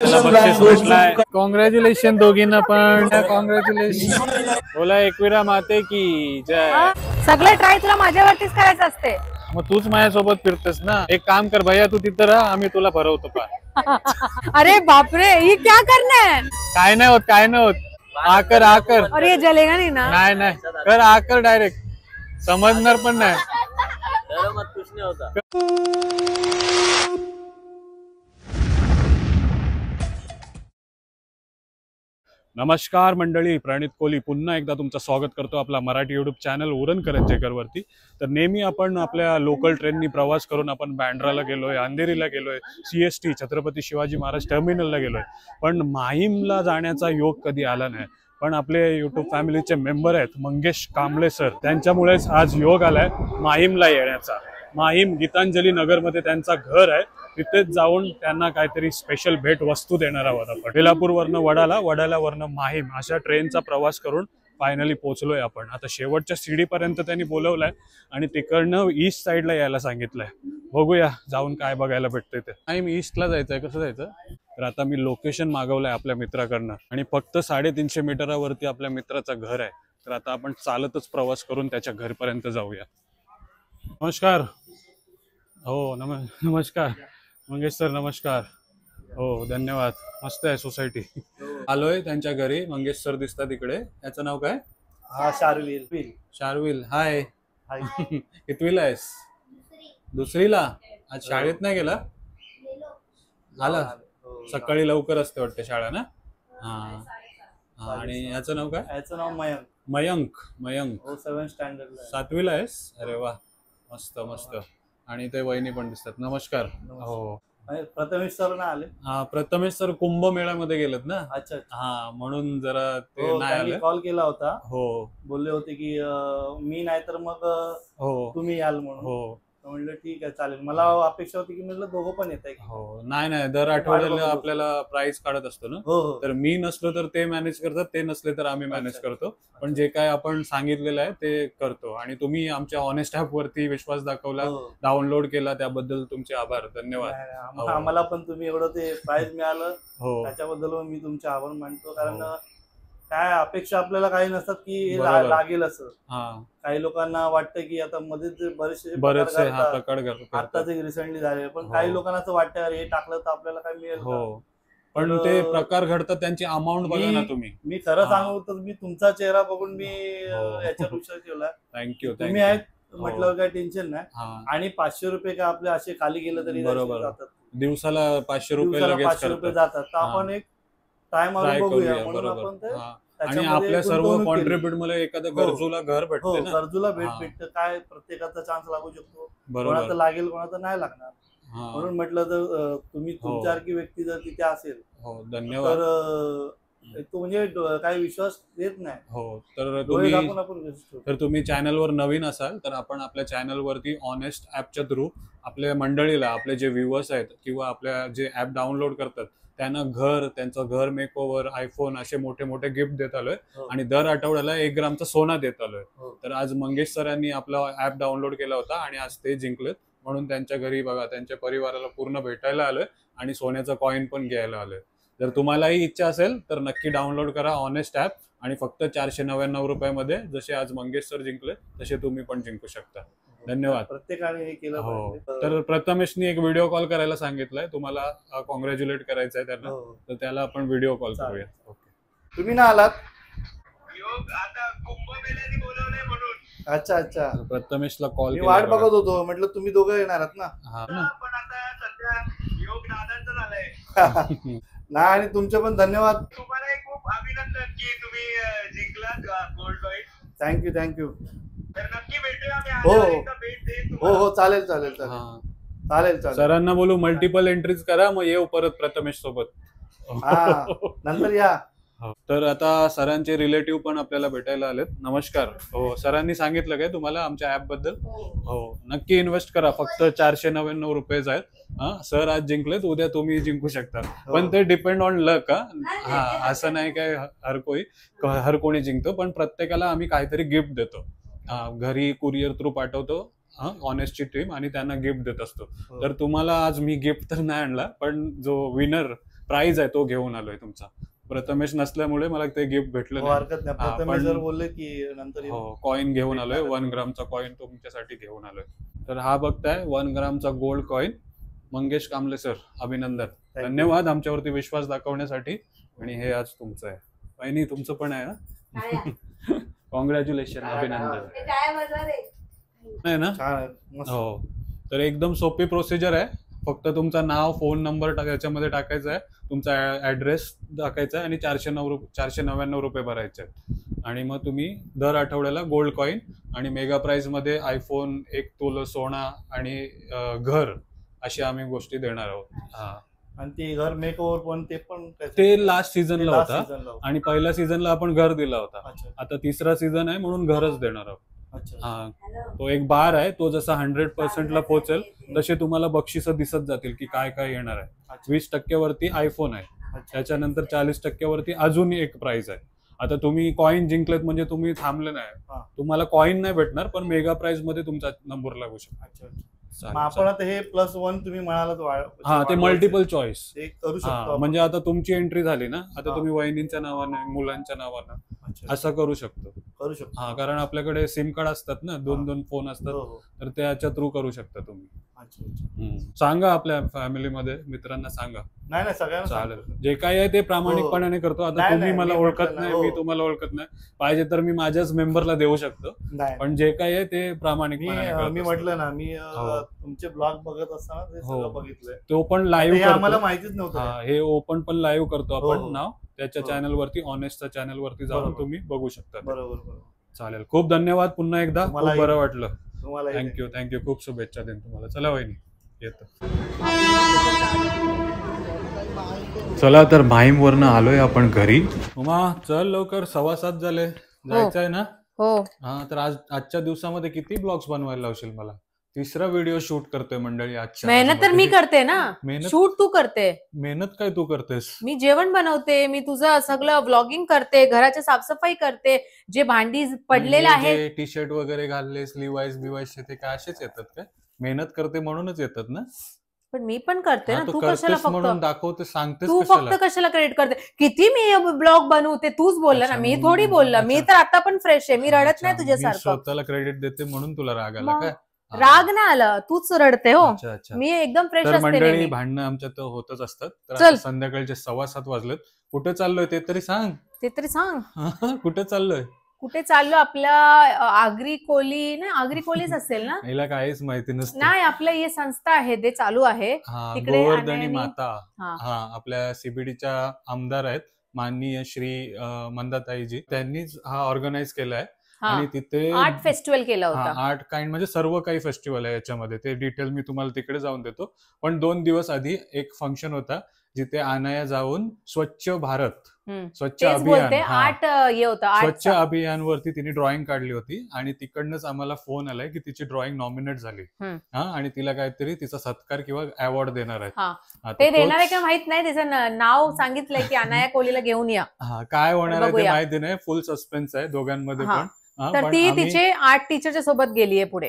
बक्षीस भेटलाय. कॉंग्रॅच्युलेशन दोघींना पण. कॉंग्रॅच्युलेशन. बोला एकविरा माते की जय. सगळे ट्राय तुला माझ्यावरतीच करायचं असते. मग तूच माझ्यासोबत फिरतेस ना. एक काम कर भैया, तू तिथं राहा, आम्ही तुला भरवतो पा. अरे बापरे, ये क्या करना है? काय नाही होत, काय नाही होत. आकर आकर. और ये जलेगा नहीं ना? नाही नाही, कर आकर डायरेक्ट. समजणार पण नाही. नमस्कार मंडळी, प्रणित कोहली पुन्हा एकदा तुमचं स्वागत करतो आपला मराठी यूट्यूब चॅनल उरण करंजेकर वरती. तर नेहमी आपण आपल्या लोकल ट्रेननी प्रवास करून आपण बँड्राला गेलोय, अंधेरीला गेलोय, CST छत्रपती शिवाजी महाराज टर्मिनलला गेलोय, पण माहीमला जाण्याचा योग कधी आला नाही. पण आपले यूट्यूब फॅमिलीचे मेंबर आहेत मंगेश कांबळे सर, त्यांच्यामुळेच आज योग आलाय माहीमला येण्याचा. माहीम गीतांजली नगरमध्ये त्यांचा घर आहे, तिथेच जाऊन त्यांना काहीतरी स्पेशल भेट वस्तू देणार आहोत आपण. बेलापूरवरनं वडाला, वडाल्यावरनं माहीम अशा ट्रेनचा प्रवास करून फायनली पोहोचलोय आपण. आता शेवटच्या सीडीपर्यंत त्यांनी बोलवलंय आणि तिकडनं ईस्ट साईडला यायला सांगितलंय. बघूया जाऊन काय बघायला भेटतंय ते. माहीम ईस्टला जायचंय, कसं जायचं? तर आता मी लोकेशन मागवलंय आपल्या मित्राकडनं आणि फक्त 350 मीटरावरती आपल्या मित्राचं घर आहे. तर आता आपण चालतच प्रवास करून त्याच्या घरपर्यंत जाऊया. नमस्कार. हो नमस्कार मंगेश सर, नमस्कार. हो धन्यवाद. मस्त आहे सोसायटी. आलोय त्यांच्या घरी. मंगेश सर दिसतात इकडे. त्याचं नाव काय? हा शार्विल. शार्विल. हाय. कितवीला आहेस? दुसरीला. आज शाळेत नाही गेला? आला. सकाळी लवकर असते वाटतं शाळा ना. हा. आणि याचं नाव काय? याचं नाव मयंक. मयंक. हो 7th स्टँडर्डला. 7वीला आहेस? अरे वा, मस्त मस्त. आणि ते वहिनी पण दिसतात. नमस्कार. हो. प्रथमेश सर ना आले. हा, प्रथमेश सर कुंभमेळ्यामध्ये गेलेत ना. अच्छा. हा, म्हणून जरा ते नाही आले. कॉल केला होता. हो, बोलले होते की मी नाही तर मग तुम्ही याल म्हणून. हो म्हणलं ठीक आहे चालेल. मला अपेक्षा होती की म्हटलं दोघं पण येत आहे. हो. नाही दर आठवड्याला आपल्याला प्राइस काढत असतो ना. तर मी नसलो तर ते मॅनेज करतात, ते नसले तर आम्ही मॅनेज करतो. पण जे काय आपण सांगितलेलं आहे ते करतो. आणि तुम्ही आमच्या ऑनेस्ट ॲप वरती विश्वास दाखवला, डाउनलोड केला, त्याबद्दल तुमचे आभार. धन्यवाद. आम्हाला पण तुम्ही एवढं ते प्राइस मिळालं त्याच्याबद्दल मी तुमचे आभार मानतो. कारण काय अपेक्षा आपल्याला काही नसतात की लागेल असं. काही लोकांना वाटतं की आता मध्ये बरेचसे आताच रिसेंटली झाले, पण काही लोकांना असं वाटतं अरे हे टाकलं तर आपल्याला काय मिळेल. पण ते प्रकार घडतात त्यांची अमाऊंट बघा ना तुम्ही. मी खरं सांगू तर मी तुमचा चेहरा बघून मी याच्यावर विश्वास ठेवला. थँक्यू. तुम्ही आहेत म्हटल्यावर काही टेन्शन नाही. आणि 500 रुपये काय आपले असे खाली गेले तरी जातात. दिवसाला 500 रुपये जातात. तर आपण एक टाइम बघूया म्हणून आपण ते. आणि आपल्या सर्व कॉन्ट्रीब्युट मध्ये एखादं गरजूला घर भेटते ना. गरजूला भेटतं. काय प्रत्येकाचा चान्स लागू शकतो. कोणाचं लागेल, कोणाचं नाही लागणार. म्हणून म्हटलं तर तुम्ही तुमच्यासारखी व्यक्ती जर तिथे असेल. धन्यवाद. तर तो म्हणजे काही विश्वास देत नाही. हो. तर तुम्ही चॅनलवर नवीन असाल तर आपण आपल्या चॅनलवरती ऑनेस्ट ॲपच्या थ्रू आपल्या मंडळीला, आपले जे व्ह्युअर्स आहेत किंवा आपल्या जे ॲप डाउनलोड करतात त्यांना त्यांचं घर मेकओव्हर, आयफोन असे मोठे मोठे गिफ्ट देत आलोय. आणि दर आठवड्याला 1 ग्रामचा सोना देत आलोय. तर आज मंगेश सरांनी आपला ॲप डाउनलोड केला होता आणि आज ते जिंकलेत. म्हणून त्यांच्या घरी बघा, त्यांच्या परिवाराला पूर्ण भेटायला आलोय आणि सोन्याचा कॉइन पण घ्यायला आलोय. जर तुम्हालाही इच्छा असेल तर नक्की डाउनलोड करा ऑनेस्ट ॲप. आणि फक्त 499 रुपयामध्ये जसे आज मंगेश सर जिंकले तसे तुम्ही पण जिंकू शकता. धन्यवाद. प्रत्येकाने हे केलं. हो. तर प्रथमेशनी एक व्हिडिओ कॉल करायला सांगितलंय. तुम्हाला कॉंग्रॅच्युलेट करायचंय त्यांना. तर त्याला आपण व्हिडिओ कॉल करूया. ओके. तुम्ही ना आलात. अच्छा. प्रथमेशला कॉल वाट बघत होतो. म्हटलं तुम्ही दोघं येणार आहात ना. नाही आणि तुमचे पण धन्यवाद. तुम्हाला खूप अभिनंदन की तुम्ही जिंकलात गोल्ड कॉइन. थँक्यू. नक्की भेटूया. हो चालेल. सरांना बोलू मल्टिपल एंट्रीज करा, मग येऊ परत प्रथमेश सोबत. नंतर या. तर आता सरांचे रिलेटिव्ह पण आपल्याला भेटायला आलेत. नमस्कार. हो. सरांनी सांगितलं काय तुम्हाला आमच्या ऍप बद्दल? हो. नक्की इन्व्हेस्ट करा. फक्त 499 रुपयेच आहेत. सर आज जिंकलेत, उद्या तुम्ही जिंकू शकता. पण ते डिपेंड ऑन लक. असं नाही काय हर कोणी जिंकतो, पण प्रत्येकाला आम्ही काहीतरी गिफ्ट देतो. घरी कुरिअर थ्रू पाठवतो ऑनेस्टची टीम आणि त्यांना गिफ्ट देत असतो. तर तुम्हाला आज मी गिफ्ट तर नाही आणला, पण जो विनर प्राइज आहे तो घेऊन आलोय तुमचा. प्रथमेश नसल्यामुळे मला ते गिफ्ट भेटलं नाही. हरकत नाही. प्रथमेश जर बोलले की नंतर येऊ. हो, कॉइन घेऊन आलोय. 1 ग्रामचा कॉइन तुमच्यासाठी घेऊन आलोय. तर हा बघताय 1 ग्रामचा gold coin. Mangesh Kamble sir, अभिनंदन, धन्यवाद आमच्यावरती विश्वास दाखवण्यासाठी. आणि हे आज तुमचं आहे. वहिनी तुमचं पण आहे ना? कॉंग्रॅच्युलेशन, अभिनंदन. आहे ना? हो. तर एकदम सोपी प्रोसिजर आहे. फक्त तुमचं नाव, फोन नंबर याच्यामध्ये टाकायचा आहे, तुमचा ऍड्रेस टाकायचा आहे आणि 499 रुपये भरायचे आहेत. आणि मग तुम्ही दर आठवड्याला गोल्ड कॉइन आणि मेगा प्राइज मध्ये आयफोन, 1 तोला सोना आणि घर अशी आम्ही गोष्टी देणार आहोत. हा. आणि ते घर मेकओव्हर पण ते लास्ट सीझनला होता आणि पहिल्या सीझनला आपण घर दिला होता. आता तिसरा सीझन आहे म्हणून घरच देणार आहोत. हा, तो एक बार आहे, तो जसा 100% पोहोचेल तसे तुम्हाला बक्षिसं दिसत जातील की काय काय येणार आहे. 20% वरती आयफोन आहे, त्याच्यानंतर 40% वरती अजून एक प्राइज आहे. आता तुम्ही कॉइन जिंकलेत म्हणजे तुम्ही थांबले नाही, तुम्हाला कॉइन नाही भेटणार पण मेगा प्राइज मध्ये तुमचा नंबर लागू शकतो. आपण आता हे +1 तुम्ही म्हणालात, हा, ते मल्टिपल चॉईस करू शकतो. म्हणजे आता तुमची एंट्री झाली ना, आता तुम्ही वहिनींच्या नावाने, मुलांच्या नावानं असं करू शकतो. हा, कारण आपल्याकडे सिम कार्ड असतात ना, 2 फोन असतात, तर त्याच्या थ्रू करू शकता तुम्ही. सांगा आपल्या फॅमिलीमध्ये मित्रांना सांगा. नाही सगळ्यांना चालेल. जे काय आहे ते प्रामाणिकपणाने करतो. आता तुम्ही मला ओळखत नाही, मी तुम्हाला ओळखत नाही, पाहिजे तर मी माझ्याच मेंबरला देऊ शकतो, पण जे काय आहे ते प्रामाणिकपणाने. मी म्हटलं ना, मी तुमचे ब्लॉग बघत असताना ते सगळं बघितलंय. तो पण लाईव्ह आम्हाला माहितीच नव्हतं. हे ओपन पण लाईव्ह करतो आपण नाव त्याच्या चॅनल वरती, ऑनेस्टच्या चॅनल वरती जाऊन तुम्ही बघू शकता. बरोबर. चालेल. खूप धन्यवाद पुन्हा एकदा, खूप बरं वाटलं. तुम्हाला थँक्यू. खूप शुभेच्छा देईन तुम्हाला. चला वहिनी, येतो. चला तर माहीम वरनं आलोय आपण घरी. उमा, चल लवकर, 6:15 झाले, जायचंय ना? हो. हा, तर आजच्या दिवसामध्ये किती ब्लॉग्स बनवायला लावशील मला? 3रा व्हिडिओ शूट करतोय मंडळी आजच्या. मेहनत तर मी करते ना, शूट तू करते. मेहनत काय तू करतेस? मी जेवण बनवते, मी तुझं सगळं व्लॉगिंग करते, घराची साफसफाई करते, जे भांडी पडलेले आहेत. टी शर्ट वगैरे घाललेस, लिवाईस बिवाईस, ते काय असेच येतात काय? मेहनत करते म्हणूनच येतात ना? पण मी पण करते ना. तू कशाला म्हणून दाखवते, सांगतेस तू फक्त कशाला क्रेडिट करते? किती मी ब्लॉग बनवते, तूच बोलला ना, मी थोडी बोलला. मी तर आता पण फ्रेश आहे, मी रडत नाही तुझ्यासारखं. स्वतःला क्रेडिट देते म्हणून तुला राग आला काय? राग नाही आला, तूच रडते. हो, मी एकदम फ्रेश असते. मंडळी, भांडणं आमच्यात होतच असतात. तर संध्याकाळचे 7:15 वाजलेत. कुठे चाललोय ते तरी सांग. कुठे चाललोय? कुठे चाललो? आपल्या आगरी कोलीच असेल ना? हिला काहीच माहिती नसतं. नाही, आपल्या ही संस्था आहे, ते चालू आहे तिकडे. गोवर्धनी माता, हा, आपल्या सीबीडीच्या आमदार आहेत माननीय श्री मंदाताईजी, त्यांनीच हा ऑर्गनाइज केलाय. आणि तिथे आर्ट फेस्टिवल केला होता. आर्ट काइंड म्हणजे सर्व काही फेस्टिवल आहे याच्यामध्ये. ते डिटेल मी तुम्हाला तिकडे जाऊन देतो. पण 2 दिवस आधी एक फंक्शन होता जिथे अनाया जाऊन स्वच्छ भारत, स्वच्छ अभियानवरती तिने ड्रॉइंग काढली होती आणि तिकडनंच आम्हाला फोन आलाय की तिची ड्रॉइंग नॉमिनेट झाली. आणि तिला काहीतरी तिचा सत्कार किंवा अवॉर्ड देणार आहे. ते देणार आहे का माहित नाही, तिचं नाव सांगितलंय की अनाया कोहलीला घेऊन या. काय होणार आहे ते माहिती नाही, फुल सस्पेन्स आहे दोघांमध्ये पण. तर ती तिचे आर्ट टीचरच्या सोबत गेलीये पुढे.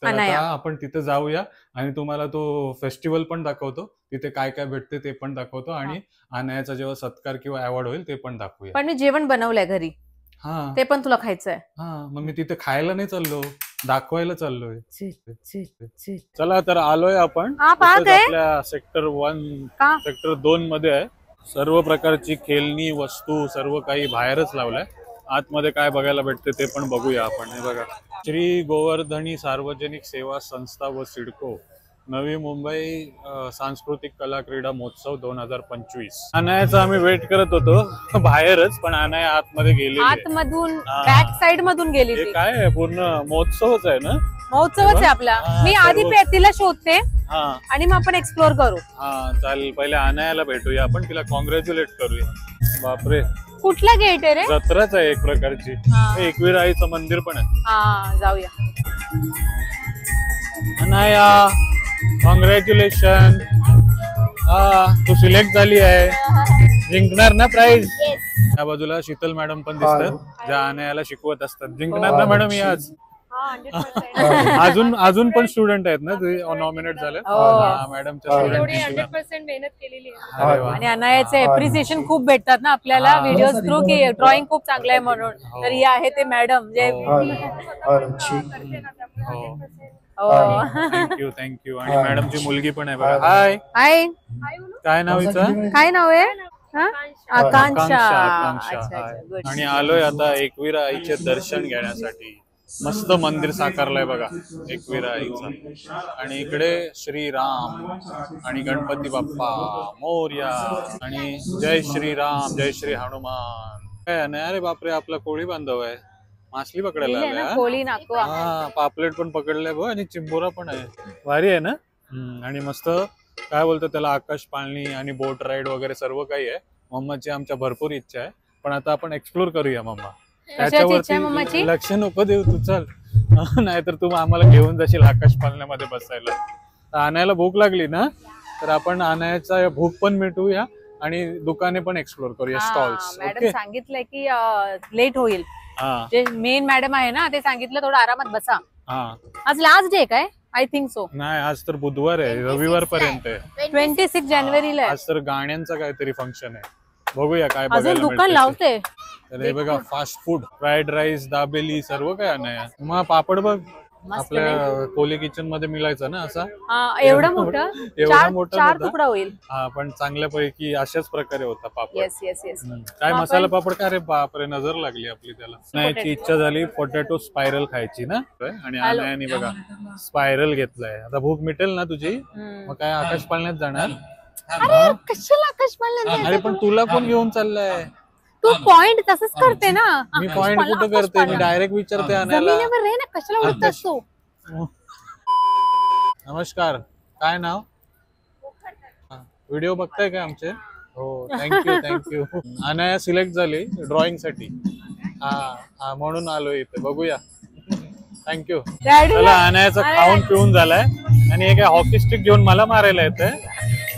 तर आता आपण तिथे जाऊया आणि तुम्हाला तो फेस्टिवल पण दाखवतो, तिथे काय काय भेटते ते पण दाखवतो आणि अनायाचा जेव्हा सत्कार किंवा अवॉर्ड होईल ते पण दाखवूया. पण मी जेवण बनवलंय घरी, ते पण तुला खायचंय. मग मी तिथे खायला नाही चाललो, दाखवायला चाललोय. चला तर आलोय आपण आपल्या सेक्टर 2 मध्ये आहे. सर्व प्रकारची खेळणी वस्तू सर्व काही बाहेरच लावलंय. आतमध्ये काय बघायला भेटते ते पण बघूया आपण. हे बघा, श्री गोवर्धनी सार्वजनिक सेवा संस्था व सिडको नवी मुंबई सांस्कृतिक कला क्रीडा महोत्सव 2025. अनायाचा आम्ही वेट करत होतो बाहेरच, पण अनाया आतमध्ये गेली, आतमधून बॅक साइड मधून गेली. काय आहे, पूर्ण महोत्सवच आहे ना? महोत्सवच आहे आपला. मी आधी तिला शोधते आणि मग आपण एक्सप्लोर करू. चालेल, पहिले अनायाला भेटूया आपण, तिला कॉंग्रॅच्युलेट करूया. बापरे, कुठला गेट आहे रे? जत्राच आहे एक प्रकारची. एकवीर आईचं मंदिर पण आहे. जाऊया. अनाया, कॉंग्रॅच्युलेशन, तू सिलेक्ट झाली आहे, जिंकणार ना प्राइज. त्या बाजूला शीतल मॅडम पण दिसतात, ज्या अनायाला शिकवत असतात. जिंकणार ना मॅडम आज? अजून पण स्टुडंट आहेत ना ते नॉमिनेट झाले मॅडमच्या स्टुडंट मेहनत केलेली आहे. अरे वा. आणि अनायाचे एप्रिसिएशन खूप भेटतात ना आपल्याला व्हिडिओ थ्रू की ड्रॉइंग खूप चांगलं आहे म्हणून. तर ही आहे ते मॅडम जे थँक्यू आणि मॅडमची मुलगी पण आहे बघा. हाय हाय, काय नाव हिचं? काय नाव आहे? आकांक्षा. आकांक्षा. अच्छा, हाय. good. आणि आलोय आता एकविरा आईचे दर्शन घेण्यासाठी. मस्त मंदिर साकारलंय बघा एकविरा आईचं. आणि इकडे श्रीराम आणि गणपती बाप्पा मोरया आणि जय श्रीराम जय श्री हनुमान. काय नाही, अरे बापरे, आपला कोळी बांधव आहे, मासली पकडायला लिहिलंय ना, आलाय. कोळी नाको. हा, पापलेट पण पकडलाय बघ आणि चिंबोरा पण आहे. भारी आहे ना. आणि मस्त काय बोलतो त्याला, आकाश पाळणी आणि बोट राईड वगैरे सर्व काही आहे. मम्माची आमच्या भरपूर इच्छा आहे, पण आता आपण एक्सप्लोर करूया मम्मा. इच्छा मम्माची? लक्ष नको देऊ तू, चल. नाहीतर तू आम्हाला घेऊन जाशील आकाश पाळण्यामध्ये बसायला. आणायला भूक लागली ना, तर आपण आणायचा भूक पण मिटवूया आणि दुकाने पण एक्सप्लोर करूया, स्टॉल्स. मॅडम सांगितलंय की लेट होईल. हा जे मेन मॅडम आहे ना, ते सांगितलं थोडं आरामात बसा. हा. आज लास्ट डे काय? I think so. नाही, आज तर बुधवार आहे, रविवार पर्यंत आहे. 26 जानेवारीला आहे. आज तर गाण्यांचं काहीतरी फंक्शन आहे, बघूया काय अजून बघायला दुकान मिळतंय ते. लावते. तर हे बघा, fast food, fried rice, dabeli सर्व काय नाही. मग पापड बघ, आपल्या कोली किचन मध्ये मिळायचं ना असा. एवढा मोठा, एवढा मोठा 4 नव्हता. तुकडा होईल. हा, पण चांगल्यापैकी अशाच प्रकारे होता पापड. Yes yes yes. काय मसाला पापड काय रे बापरे, नजर लागली आपली त्याला. खायची इच्छा झाली, पोटॅटो स्पायरल खायची ना. आणि आणायनी बघा स्पायरल घेतलाय. आता भूक मिटेल ना तुझी, मग काय आकाश पाळण्यात जाणार. कशाला आकाश पाळण्यात? अरे पण तुला कोण घेऊन चाललाय? तू पॉइंट तसंच करते ना. मी पॉइंट कुठं करते, मी डायरेक्ट विचारते आणायला. जमिनीवर रे ना, कशाला उडत असतो? नमस्कार, काय नाव? व्हिडिओ बघताय काय आमचे? हो, थँक्यू. अनाया सिलेक्ट झाली ड्रॉइंग साठी. हा, म्हणून आलोय इथे. बघूया. थँक्यू. चला, अनायाचा खाऊन पिऊन झालाय आणि हे काय हॉकी स्टिक घेऊन मला मारायला येतंय.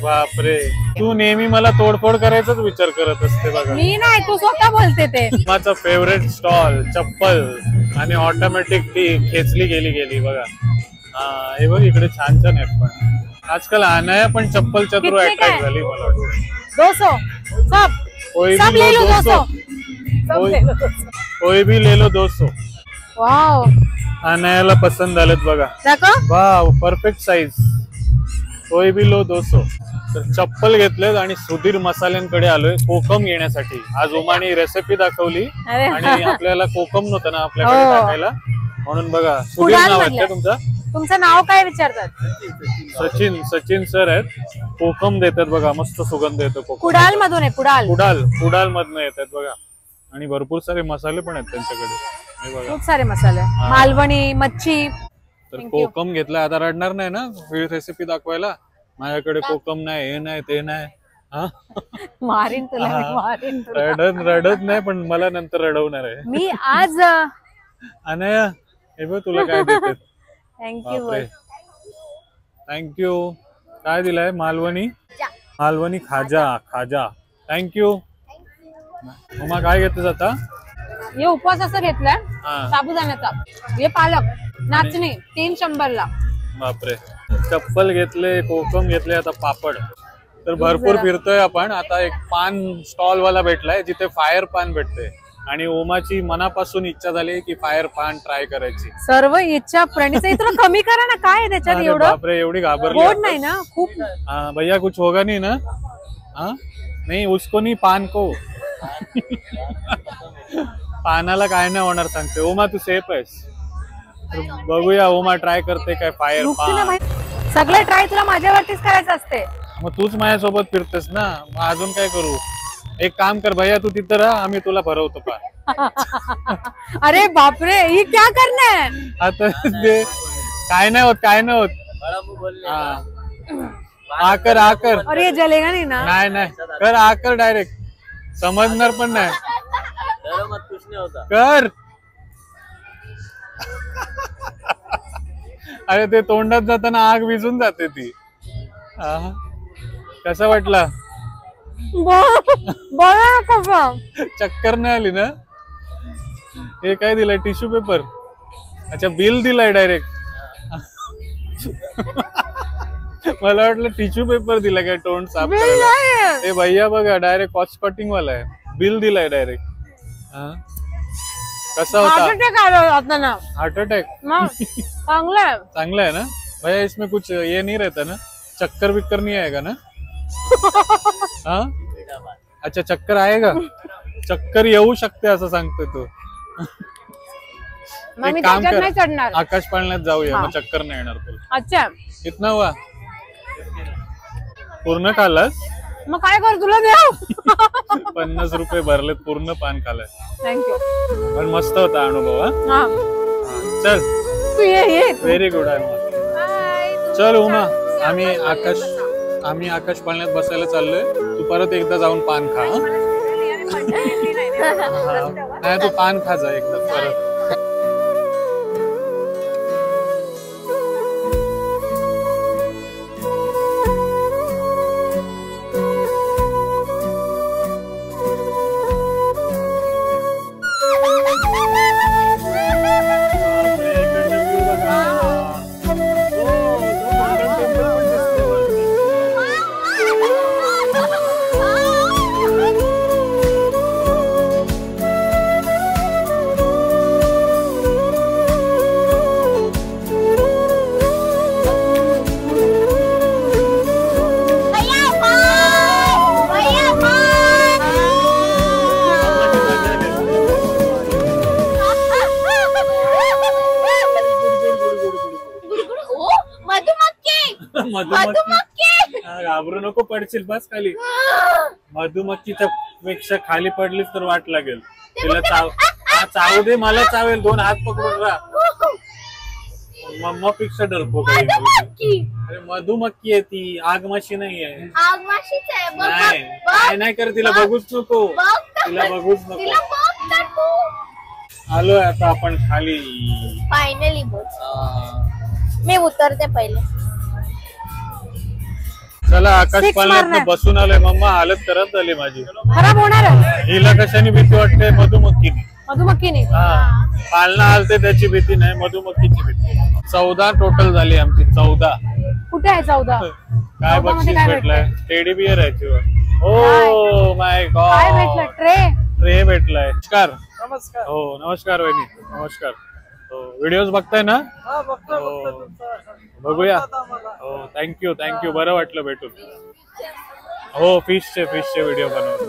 बापरे, तू नेहमी मला तोडफोड करायचाच विचार करत असते बघा. मी नाही, तू स्वतः बोलते ते. माझा फेवरेट स्टॉल, चप्पल आणि ऑटोमॅटिक ती खेचली गेली बघा. हा, हे बघ इकडे छान छान आहेत. पण आजकाल अनाया पण चप्पलच्या थ्रू अट्रॅक्ट झाली मला वाटतं. 200 सब कोई सब भी ले लो लो 200. कोई भी ले लो 200. वाव, अनायाला पसंत झालेत बघा. दाखव. Wow, perfect size. कोई भी लो 200. तर चप्पल घेतलेत आणि सुधीर मसाल्यांकडे आलोय कोकम घेण्यासाठी. आज उमानी रेसिपी दाखवली अरे आणि आपल्याला कोकम नव्हतं ना आपल्याकडे हो. टाकायला, म्हणून बघा. सुधीर कुडाल नाव आहे मधलं. का तुमचं? तुमचं नाव काय विचारतात? सचिन सर आहेत. कोकम देतात बघा, मस्त सुगंध येतो कोकम. कुडाल मधून आहे. कुडाल मधनं येतात बघा. आणि भरपूर सारे मसाले पण आहेत त्यांच्याकडे. हे बघा, खूप सारे मसाले, मालवणी, मच्छी. तर कोकम घेतला. आता रडणार नाही ना रेसिपी दाखवायला? माझ्याकडे कोकम नाही, हे नाही, ते नाही. हा, मारीन तुला, मी मारीन तुला. रडत नाही, पण मला नंतर रडवणार आहे. मी आज अनया, हे बघ तुला काय देते. थँक्यू. थँक्यू. काय दिलाय? मालवणी खाजा. थँक्यू. मम्मा काय घेतेस आता? हे उपवास असं घेतलाय हा. साबुदाण्याचा. हे पालक नाचणी 300 ला. बापरे, चप्पल घेतले, कोकम घेतले, आता पापड. तर भरपूर फिरतोय आपण. आता एक पान स्टॉल वाला भेटलाय जिथे फायर पान भेटते आणि ओमाची मनापासून इच्छा झाली की फायर पान ट्राय करायची. सर्व इच्छा प्रणीचा इथं कमी करा ना. काय आहे त्याच्यात अरे एवढं? बापरे, एवढी घाबरली. गोड नाही ना खूप? भैया कुछ होगा नहीं ना? हाँ, नहीं उसको नहीं, पान को. पानाला काय नाही होणार सांगते. ओमा तू सेफ आहेस. बघूया ओमा ट्राय करते काय फायर पान. सगळे ट्राय तुला माझ्यावरतीच करायचं असते. मग तूच माझ्यासोबत फिरतेस ना, मग अजून काय करू? एक काम कर भैया, तू तिथं राहा, आम्ही तुला भरवतो पान. अरे बापरे, ही क्या करना है? आता ते काय नाही होत. आकर और ये जलेगा नहीं ना? नाही कर, आकर डायरेक्ट. समजणार पण नाही. कर. अरे ते तोंडात जाताना आग विझून जाते ती. कसा वाटला? बघा चक्कर नाही आली ना? हे काय दिलंय? Tissue paper. अच्छा बिल दिलाय डायरेक्ट. मला वाटलं टिश्यू पेपर दिला काय तोंड साफ करायला. ते भैया बघा डायरेक्ट कॉस्ट कटिंग वाला आहे. बिल दिलाय डायरेक्ट. कसा होता हार्ट अटैक? चांगला है ना भैया. इसमें कुछ ये नहीं रहता ना, चक्कर विक्कर नहीं आएगा ना? हाँ अच्छा चक्कर आएगा. चक्कर येऊ शकते असं सांगतोय तू. एक काम कर आकाश पाळण्यात जाऊया मग चक्कर नाही येणार तुला. अच्छा कितना हुआ? पूर्ण खाल्लास? मग काय कर तुला द्या. 50 रुपये भरलेत पूर्ण पान खाल्लाय. थँक्यू. पण मस्त होता अनुभव. हा चल तू ये. व्हेरी गुड आहे. चल उमा आम्ही आकाश पाळण्यात बसायला चाललोय. तू परत एकदा जाऊन पान खा. नाही तू पान खा जा एकदा परत. मधुमक्की घाबरू नको पडशील बस खाली. मधुमक्कीच्या पेक्षा खाली पडलीस तर वाट लागेल. तिला चावू दे. मला चावेल. 2 हात पकडून राहा. मम्मा पेक्षा डरपोक आहे. अरे मधुमक्की आहे ती. आगमाशी नाही आहे. नाही काय नाही कर. तिला बघूच नको. तिला बघूच नको. आलोय आता आपण खाली. फायनली मी उतरते पहिले. चला आकाश पाळण्यात बसून आलोय. मम्मा हालत करत झाली माझी. खराब होणार. हिला कशाने भीती वाटते? मधुमक्कीने. पाळणा हालते त्याची भीती नाही, मधुमक्कीची भीती. 14 टोटल झाली आमची. 14. कुठे आहे 14? काय बक्षीस भेटलाय? टेडी बियर आहे. Oh my God. काय भेटलं? ट्रे भेटलाय. नमस्कार. नमस्कार. हो नमस्कार वहिनी. नमस्कार. हो व्हिडिओज बघताय ना? बघूया. हो थँक्यू बरं वाटलं भेटून. हो फिशचे व्हिडिओ बनवतो.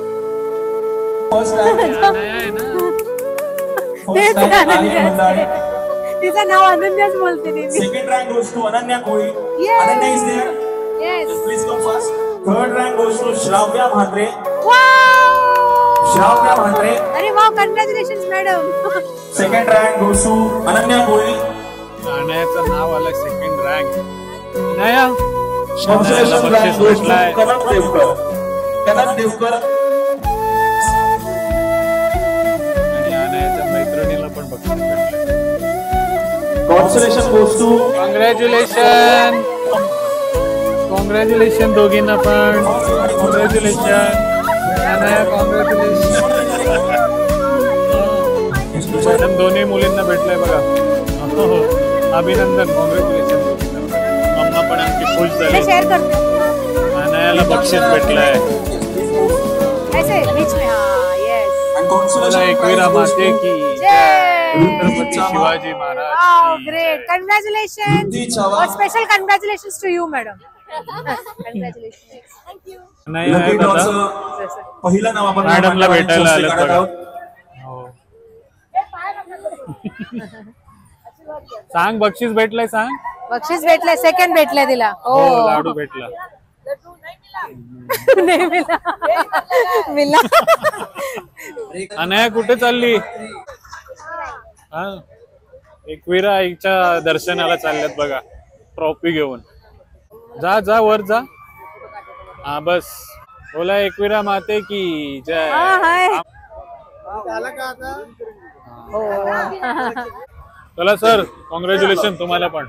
तिचं नाव अनन्याच बोलते. Second rank goes to Ananya Koli. Ananya is there. Yes. Please come first. Third rank goes to Shravya Mhatre. Wow. Shravya Mhatre. अरे wow congratulations madam. Second rank goes to Ananya Koli. अनन्याचं नाव आलं second rank. Ananya Congratulations rank goes to Kanak Devkar. Kanak Devkar. आणि अनन्याच्या मैत्रिणीला पण बक्षीस भेटलं. Congratulations goes to कॉंग्रॅच्युलेशन दोघींना पण. कॉंग्रॅच्युलेशन अनन्या. Congratulation madam. दोन्ही मुलींना भेटलंय बघा. अभिनंदन. कॉंग्रॅच्युलेशन. मम्मा पण आमची खुश झाली. शेअर करते. अनन्याला बक्षीस भेटलंय. ऐसे बीच में. हाँ यस. एकवीरा माते की छत्रपती शिवाजी महाराज. ग्रेट. कॉंग्रॅच्युलेशन्स. और special congratulations to you madam. नाही आहे दादा. पहिलं नाव आपण मॅडमला भेटायला आलं बघा. सांग बक्षीस भेटलंय. सांग बक्षीस भेटलंय. सेकंड भेटलंय तिला. हो लाडू भेटला. नाही मिला. अनया कुठे चालली? एकवीरा आईच्या दर्शनाला चालल्यात बघा ट्रॉफी घेऊन. जा वर जा. हा बस. बोला एकवीरा माते की जय. चला सर कॉंग्रॅच्युलेशन तुम्हाला पण.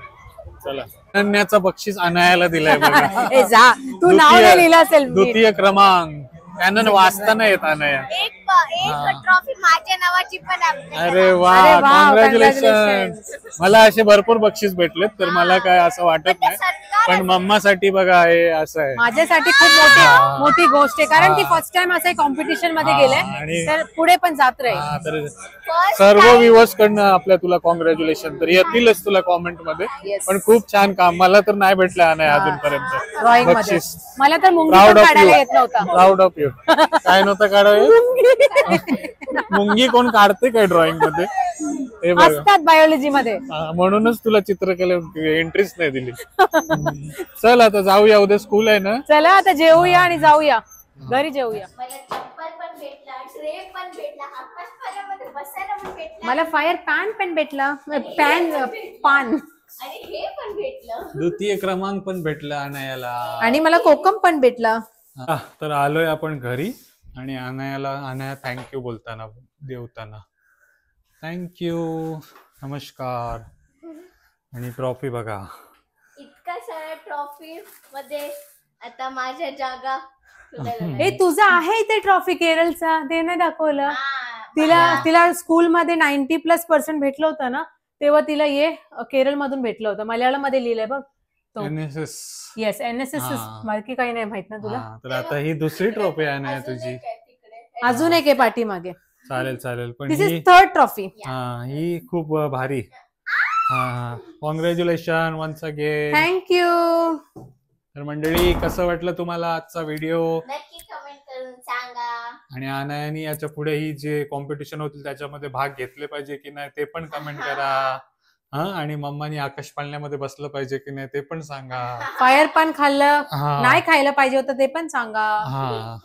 चला अनन्याचं बक्षीस अनायाला दिलंय बघा. जा तू नाव नाही लिहिलं असेल. द्वितीय क्रमांक. त्यांना वाचता नाही येत अनया. एक ट्रॉफी माझ्या नावाची पण आहे. अरे वा, अरे वा, कॉंग्रॅच्युलेशन. मला असे भरपूर बक्षीस भेटलेत, तर मला काय असं वाटत नाही, पण मम्मासाठी बघा हे असं आहे. माझ्यासाठी खूप मोठी गोष्ट आहे, कारण ती फर्स्ट टाइम असं कॉम्पिटिशन मध्ये गेले, तर पुढे पण जात राहील. तर सर्व व्ह्युअर्स कडनं आपल्या तुला कॉंग्रॅच्युलेशन. तर येतीलच तुला कॉमेंट मध्ये. Yes. पण खूप छान काम, मला तर नाही भेटलं नाही अजूनपर्यंत ड्रॉइंग मध्ये. बक्षीस. मला तर मुंगी प्राऊड पण ऑफ काढायला यू, येत नव्हता. Proud of you. काय नव्हतं काढावं? मुंगी कोण काढते काय ड्रॉइंग मध्ये? हे बघ, असतात बायोलॉजी मध्ये. म्हणूनच तुला चित्रकले एंट्रीच नाही दिली. चल आता जाऊया, उद्या स्कूल आहे ना. चला आता जेवूया आणि जाऊया घरी, जेवूया. मला चप्पल पण भेटला, ट्रे पण भेटला, आकाशपाळ्यामध्ये बसायला पण भेटला, मला फायर पॅन पण भेटला, पान, आणि हे पण भेटलं. द्वितीय क्रमांक पण भेटला अनायाला. आणि मला कोकम पण भेटला. तर आलोय आपण घरी, आणि अनाया थँक्यू बोलताना देवताना थँक्यू, नमस्कार. आणि ट्रॉफी बघा, इतका सारा ट्रॉफी मध्ये आता माझ्या जागा हे तुझं आहे ते ट्रॉफी केरळचा, ते नाही दाखवलं. तिला स्कूलमध्ये 90+% भेटलं होतं ना, तेव्हा तिला केरळ मधून भेटलं होतं. मल्याळम मध्ये लिहिलंय बघ तो. NSS. Yes, NSS. बाकी काही नाही माहित ना तुला. तर आता ही दुसरी ट्रॉफी आहे ना तुझी. अजून एक आहे पाठीमागे. चालेल. पण दिस इज थर्ड ट्रॉफी. ही खूप भारी. Congratulation once again. थँक्यू. तर मंडळी, कसं वाटलं तुम्हाला आजचा व्हिडिओ? नक्की कमेंट करून सांगा. आणि अनायानी याच्या पुढे ही जे कॉम्पिटिशन होतील त्याच्यामध्ये भाग घेतले पाहिजे की नाही ते पण कमेंट करा. आणि मम्मानी आकाश पाळण्यामध्ये बसलं पाहिजे की नाही ते पण सांगा. फायर पान खाल्लं नाही खायला पाहिजे होतं ते पण सांगा.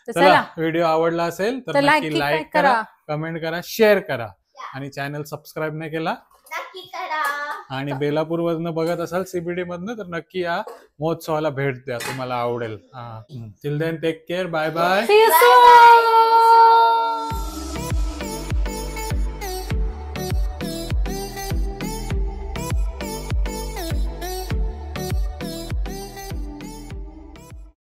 तर चला, व्हिडिओ आवडला असेल तर नक्की लाईक करा, कमेंट करा, शेअर करा. आणि चॅनल सबस्क्राईब नाही केला नक्की करा. आणि बेलापूर मधनं बघत असाल, CBD मधनं, तर नक्की या महोत्सवाला भेट द्या, तुम्हाला आवडेल. Till then take care, bye bye. See you soon.